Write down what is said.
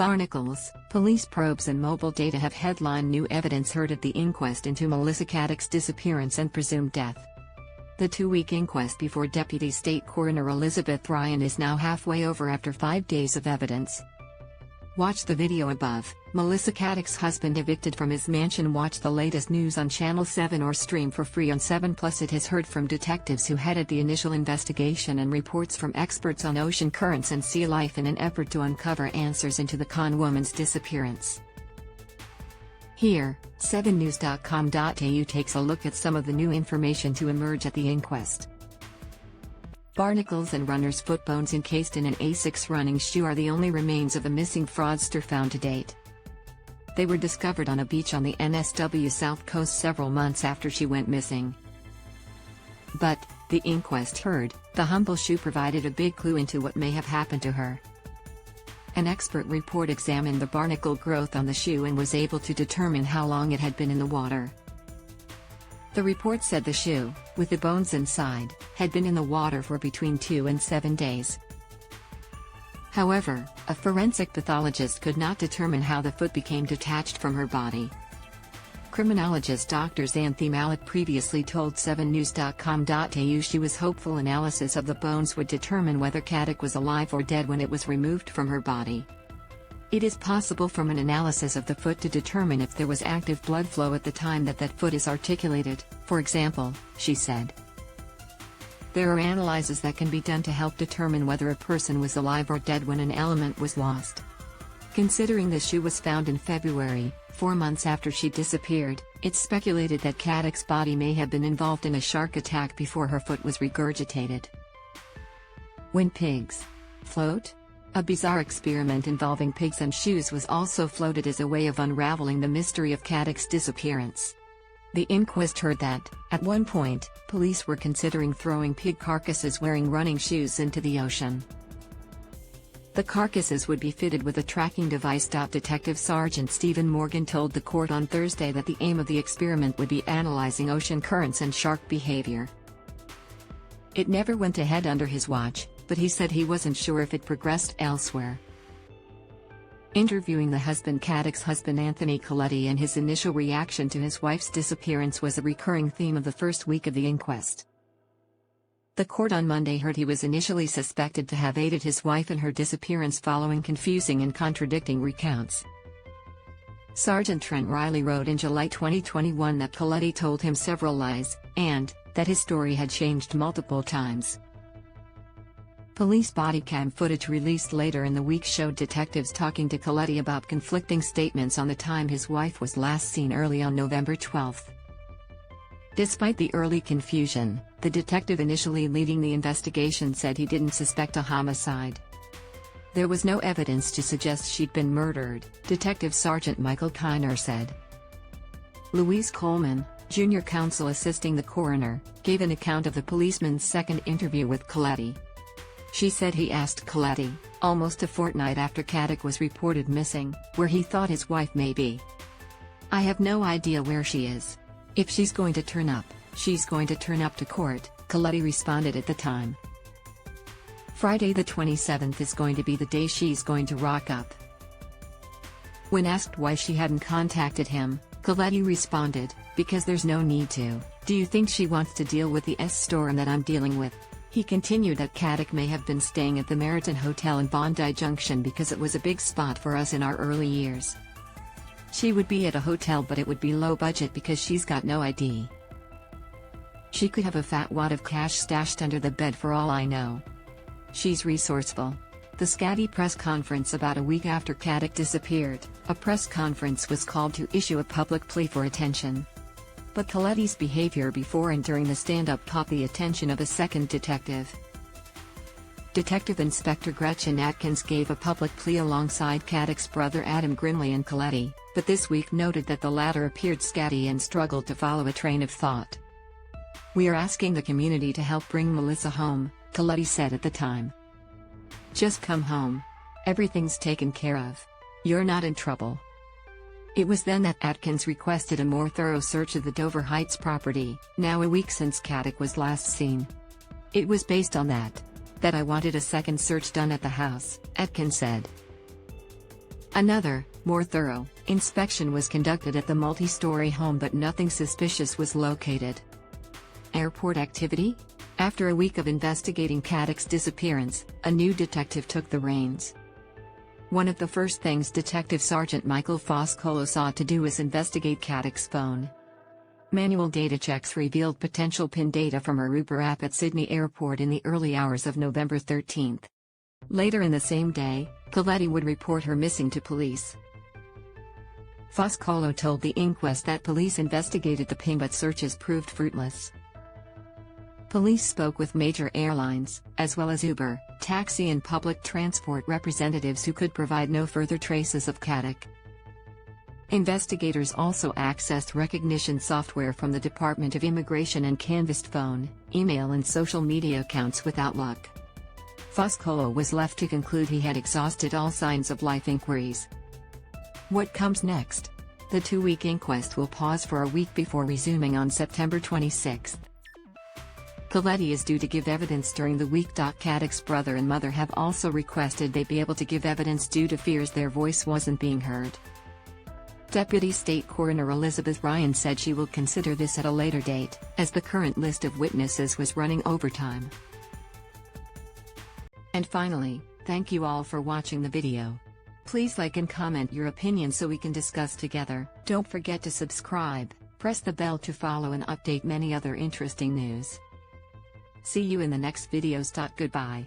Barnacles, police probes and mobile data have headlined new evidence heard at the inquest into Melissa Caddick's disappearance and presumed death. The 2-week inquest before Deputy State Coroner Elizabeth Ryan is now halfway over after 5 days of evidence. Watch the video above. Melissa Caddick's husband evicted from his mansion. Watch the latest news on Channel 7 or stream for free on 7+. It has heard from detectives who headed the initial investigation and reports from experts on ocean currents and sea life in an effort to uncover answers into the con woman's disappearance. Here, 7news.com.au takes a look at some of the new information to emerge at the inquest. Barnacles and runner's foot bones encased in an Asics running shoe are the only remains of the missing fraudster found to date. They were discovered on a beach on the NSW South Coast several months after she went missing. But, the inquest heard, the humble shoe provided a big clue into what may have happened to her. An expert report examined the barnacle growth on the shoe and was able to determine how long it had been in the water. The report said the shoe, with the bones inside, had been in the water for between 2 and 7 days. However, a forensic pathologist could not determine how the foot became detached from her body. Criminologist Dr. Xanthi Malik previously told 7news.com.au she was hopeful analysis of the bones would determine whether Caddick was alive or dead when it was removed from her body. It is possible from an analysis of the foot to determine if there was active blood flow at the time that foot is articulated, for example, she said. There are analyses that can be done to help determine whether a person was alive or dead when an element was lost. Considering the shoe was found in February, 4 months after she disappeared, it's speculated that Caddick's body may have been involved in a shark attack before her foot was regurgitated. When pigs float? A bizarre experiment involving pigs and shoes was also floated as a way of unraveling the mystery of Caddick's disappearance. The inquest heard that, at one point, police were considering throwing pig carcasses wearing running shoes into the ocean. The carcasses would be fitted with a tracking device. Detective Sergeant Stephen Morgan told the court on Thursday that the aim of the experiment would be analyzing ocean currents and shark behavior. It never went ahead under his watch, but he said he wasn't sure if it progressed elsewhere. Interviewing the husband Caddick's husband Anthony Coletti and his initial reaction to his wife's disappearance was a recurring theme of the first week of the inquest. The court on Monday heard he was initially suspected to have aided his wife in her disappearance following confusing and contradicting recounts. Sergeant Trent Riley wrote in July 2021 that Coletti told him several lies, and that his story had changed multiple times. Police body cam footage released later in the week showed detectives talking to Coletti about conflicting statements on the time his wife was last seen early on November 12. Despite the early confusion, the detective initially leading the investigation said he didn't suspect a homicide. There was no evidence to suggest she'd been murdered, Detective Sergeant Michael Kiner said. Louise Coleman, junior counsel assisting the coroner, gave an account of the policeman's second interview with Coletti. She said he asked Coletti, almost a fortnight after Caddick was reported missing, where he thought his wife may be. "I have no idea where she is. If she's going to turn up, she's going to turn up to court," Coletti responded at the time. "Friday the 27th is going to be the day she's going to rock up." When asked why she hadn't contacted him, Coletti responded, "Because there's no need to. Do you think she wants to deal with the storm that I'm dealing with?" He continued that Caddick may have been staying at the Meriton Hotel in Bondi Junction because it was a big spot for us in our early years. She would be at a hotel, but it would be low budget because she's got no ID. She could have a fat wad of cash stashed under the bed for all I know. She's resourceful. The Scaddy press conference about a week after Caddick disappeared, a press conference was called to issue a public plea for attention. But Coletti's behavior before and during the stand-up caught the attention of a second detective. Detective Inspector Gretchen Atkins gave a public plea alongside Caddick's brother Adam Grinley and Coletti, but this week noted that the latter appeared scatty and struggled to follow a train of thought. "We are asking the community to help bring Melissa home," Coletti said at the time. "Just come home. Everything's taken care of. You're not in trouble." It was then that Atkins requested a more thorough search of the Dover Heights property, now a week since Caddick was last seen. "It was based on that I wanted a second search done at the house," Atkins said. Another, more thorough, inspection was conducted at the multi-story home, but nothing suspicious was located. Airport activity? After a week of investigating Caddick's disappearance, a new detective took the reins. One of the first things Detective Sergeant Michael Foscolo sought to do was investigate Caddick's phone. Manual data checks revealed potential PIN data from her Uber app at Sydney Airport in the early hours of November 13. Later in the same day, Caddick would report her missing to police. Foscolo told the inquest that police investigated the PIN, but searches proved fruitless. Police spoke with major airlines, as well as Uber, taxi and public transport representatives who could provide no further traces of Caddick. Investigators also accessed recognition software from the Department of Immigration and canvassed phone, email and social media accounts without luck. Foscolo was left to conclude he had exhausted all signs of life inquiries. What comes next? The 2-week inquest will pause for a week before resuming on September 26. Caddick is due to give evidence during the week. Caddick's brother and mother have also requested they be able to give evidence due to fears their voice wasn't being heard. Deputy State Coroner Elizabeth Ryan said she will consider this at a later date, as the current list of witnesses was running overtime. And finally, thank you all for watching the video. Please like and comment your opinion so we can discuss together. Don't forget to subscribe, press the bell to follow and update many other interesting news. See you in the next videos. Goodbye.